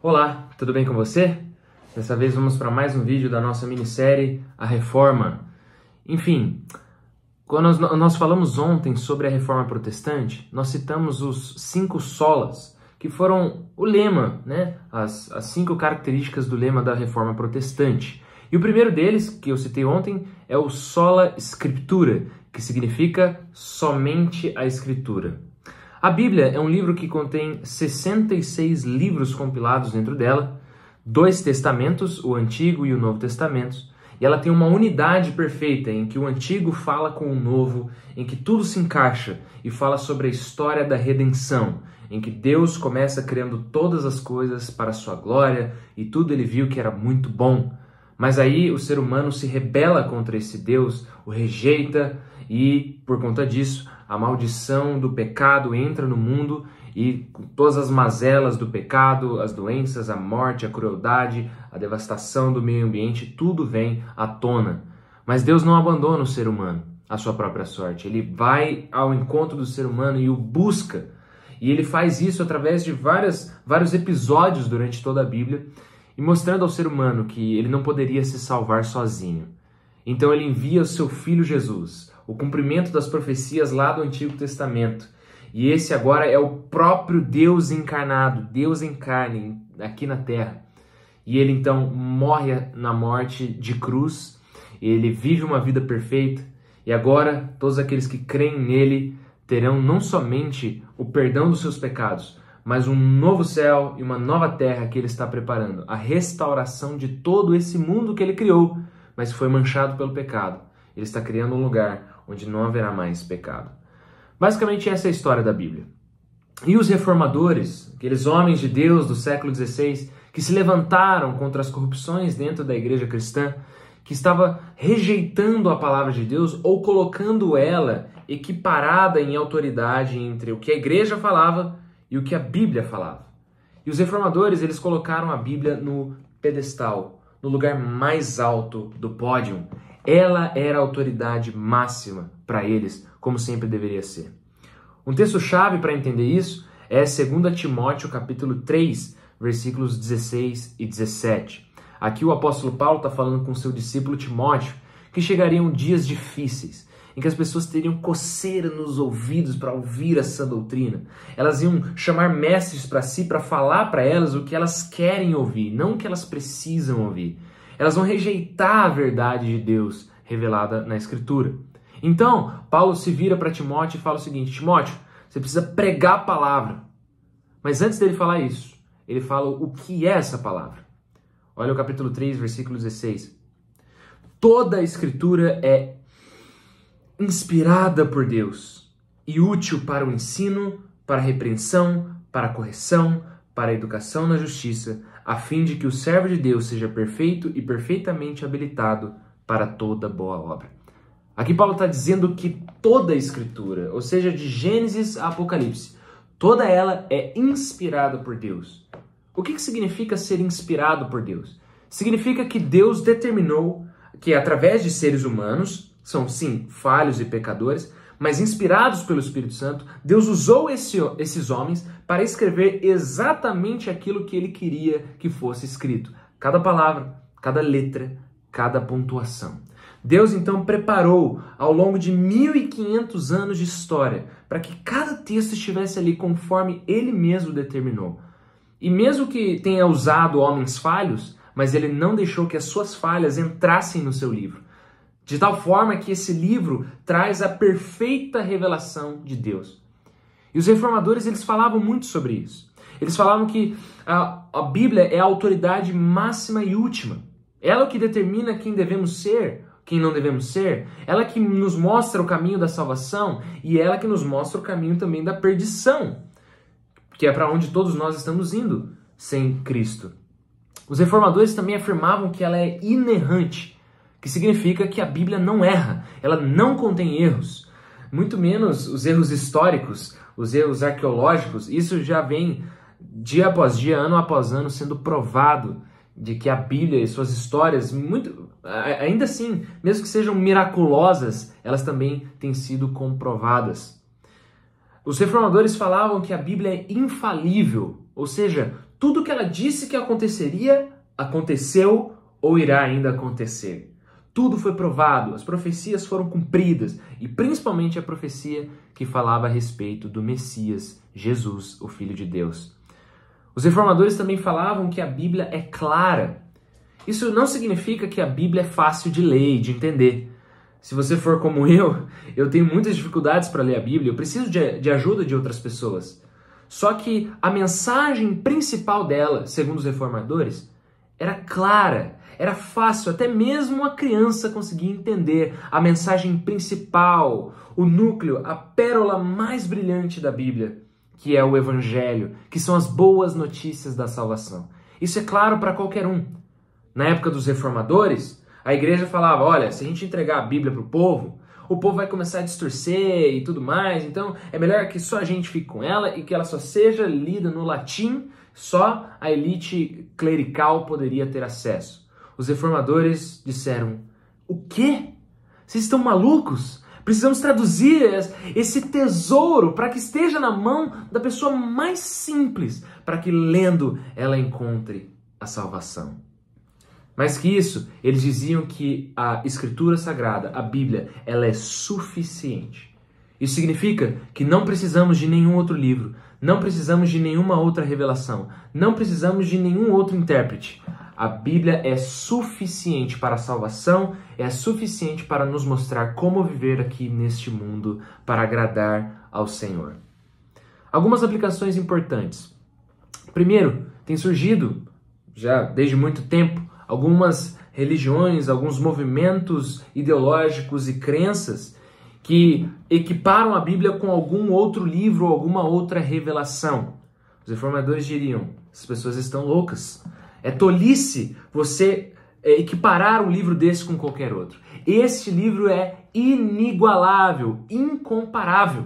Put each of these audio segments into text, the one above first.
Olá, tudo bem com você? Dessa vez vamos para mais um vídeo da nossa minissérie A Reforma. Enfim, quando nós falamos ontem sobre a Reforma Protestante, nós citamos os 5 solas, que foram o lema, né? As 5 características do lema da Reforma Protestante. E o primeiro deles, que eu citei ontem, é o sola scriptura, que significa somente a Escritura. A Bíblia é um livro que contém 66 livros compilados dentro dela, 2 testamentos, o Antigo e o Novo Testamento, e ela tem uma unidade perfeita em que o Antigo fala com o Novo, em que tudo se encaixa e fala sobre a história da redenção, em que Deus começa criando todas as coisas para a sua glória e tudo ele viu que era muito bom. Mas aí o ser humano se rebela contra esse Deus, o rejeita e, por conta disso, a maldição do pecado entra no mundo e com todas as mazelas do pecado, as doenças, a morte, a crueldade, a devastação do meio ambiente, tudo vem à tona. Mas Deus não abandona o ser humano à sua própria sorte. Ele vai ao encontro do ser humano e o busca. E ele faz isso através de vários episódios durante toda a Bíblia, e mostrando ao ser humano que ele não poderia se salvar sozinho. Então ele envia o seu Filho Jesus, o cumprimento das profecias lá do Antigo Testamento. E esse agora é o próprio Deus encarnado, Deus em carne, aqui na Terra. E ele então morre na morte de cruz, ele vive uma vida perfeita, e agora todos aqueles que creem nele terão não somente o perdão dos seus pecados, mas um novo céu e uma nova terra que ele está preparando, a restauração de todo esse mundo que ele criou, mas foi manchado pelo pecado. Ele está criando um lugar onde não haverá mais pecado. Basicamente essa é a história da Bíblia. E os reformadores, aqueles homens de Deus do século XVI, que se levantaram contra as corrupções dentro da igreja cristã, que estava rejeitando a palavra de Deus ou colocando ela equiparada em autoridade entre o que a igreja falava e o que a Bíblia falava. E os reformadores, eles colocaram a Bíblia no pedestal, no lugar mais alto do pódio. Ela era a autoridade máxima para eles, como sempre deveria ser. Um texto-chave para entender isso é 2 Timóteo capítulo 3, versículos 16 e 17. Aqui o apóstolo Paulo está falando com seu discípulo Timóteo que chegariam dias difíceis, em que as pessoas teriam coceira nos ouvidos para ouvir essa doutrina. Elas iam chamar mestres para si para falar para elas o que elas querem ouvir, não o que elas precisam ouvir. Elas vão rejeitar a verdade de Deus revelada na Escritura. Então, Paulo se vira para Timóteo e fala o seguinte: Timóteo, você precisa pregar a palavra. Mas antes dele falar isso, ele fala o que é essa palavra. Olha o capítulo 3, versículo 16. Toda a Escritura é inspirada por Deus e útil para o ensino, para a repreensão, para a correção, para a educação na justiça, a fim de que o servo de Deus seja perfeito e perfeitamente habilitado para toda boa obra. Aqui Paulo está dizendo que toda a Escritura, ou seja, de Gênesis a Apocalipse, toda ela é inspirada por Deus. O que significa ser inspirado por Deus? Significa que Deus determinou que através de seres humanos, são sim falhos e pecadores, mas inspirados pelo Espírito Santo, Deus usou esses homens para escrever exatamente aquilo que ele queria que fosse escrito. Cada palavra, cada letra, cada pontuação. Deus então preparou ao longo de 1500 anos de história para que cada texto estivesse ali conforme ele mesmo determinou. E mesmo que tenha usado homens falhos, mas ele não deixou que as suas falhas entrassem no seu livro. De tal forma que esse livro traz a perfeita revelação de Deus. E os reformadores, eles falavam muito sobre isso. Eles falavam que a Bíblia é a autoridade máxima e última. Ela é o que determina quem devemos ser, quem não devemos ser. Ela que nos mostra o caminho da salvação e ela que nos mostra o caminho também da perdição, que é para onde todos nós estamos indo sem Cristo. Os reformadores também afirmavam que ela é inerrante, que significa que a Bíblia não erra, ela não contém erros, muito menos os erros históricos, os erros arqueológicos. Isso já vem dia após dia, ano após ano, sendo provado de que a Bíblia e suas histórias, ainda assim, mesmo que sejam miraculosas, elas também têm sido comprovadas. Os reformadores falavam que a Bíblia é infalível, ou seja, tudo que ela disse que aconteceria, aconteceu ou irá ainda acontecer. Tudo foi provado, as profecias foram cumpridas, e principalmente a profecia que falava a respeito do Messias, Jesus, o Filho de Deus. Os reformadores também falavam que a Bíblia é clara. Isso não significa que a Bíblia é fácil de ler e de entender. Se você for como eu tenho muitas dificuldades para ler a Bíblia, eu preciso de ajuda de outras pessoas. Só que a mensagem principal dela, segundo os reformadores, era clara, era fácil, até mesmo uma criança conseguia entender a mensagem principal, o núcleo, a pérola mais brilhante da Bíblia, que é o Evangelho, que são as boas notícias da salvação. Isso é claro para qualquer um. Na época dos reformadores, a igreja falava, olha, se a gente entregar a Bíblia para o povo vai começar a distorcer e tudo mais, então é melhor que só a gente fique com ela e que ela só seja lida no latim, só a elite clerical poderia ter acesso. Os reformadores disseram, o quê? Vocês estão malucos? Precisamos traduzir esse tesouro para que esteja na mão da pessoa mais simples, para que lendo ela encontre a salvação. Mais que isso, eles diziam que a Escritura Sagrada, a Bíblia, ela é suficiente. Isso significa que não precisamos de nenhum outro livro, não precisamos de nenhuma outra revelação, não precisamos de nenhum outro intérprete. A Bíblia é suficiente para a salvação, é suficiente para nos mostrar como viver aqui neste mundo para agradar ao Senhor. Algumas aplicações importantes. Primeiro, tem surgido, já desde muito tempo, algumas religiões, alguns movimentos ideológicos e crenças que equiparam a Bíblia com algum outro livro ou alguma outra revelação. Os reformadores diriam, as pessoas estão loucas. É tolice você equiparar um livro desse com qualquer outro. Este livro é inigualável, incomparável.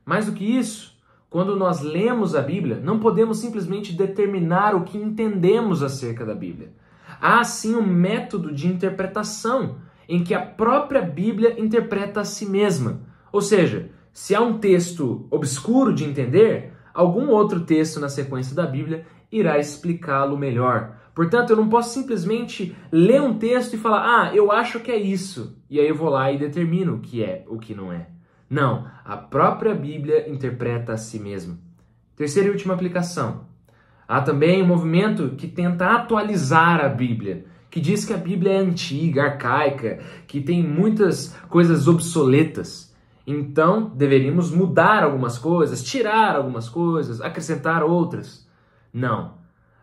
Mais do que isso, quando nós lemos a Bíblia, não podemos simplesmente determinar o que entendemos acerca da Bíblia. Há sim um método de interpretação em que a própria Bíblia interpreta a si mesma. Ou seja, se há um texto obscuro de entender, algum outro texto na sequência da Bíblia irá explicá-lo melhor. Portanto, eu não posso simplesmente ler um texto e falar, eu acho que é isso, e aí eu vou lá e determino o que é, o que não é. Não, a própria Bíblia interpreta a si mesma. Terceira e última aplicação. Há também um movimento que tenta atualizar a Bíblia, que diz que a Bíblia é antiga, arcaica, que tem muitas coisas obsoletas. Então, deveríamos mudar algumas coisas, tirar algumas coisas, acrescentar outras. Não.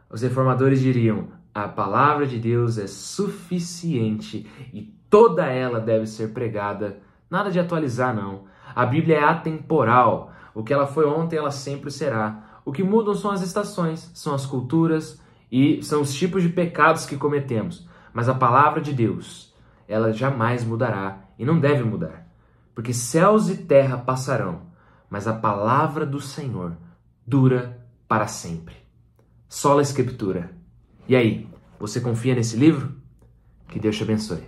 Os reformadores diriam, a palavra de Deus é suficiente e toda ela deve ser pregada. Nada de atualizar, não. A Bíblia é atemporal. O que ela foi ontem, ela sempre será. O que mudam são as estações, são as culturas e são os tipos de pecados que cometemos. Mas a palavra de Deus, ela jamais mudará e não deve mudar. Porque céus e terra passarão, mas a palavra do Senhor dura para sempre. Sola Escritura. E aí, você confia nesse livro? Que Deus te abençoe.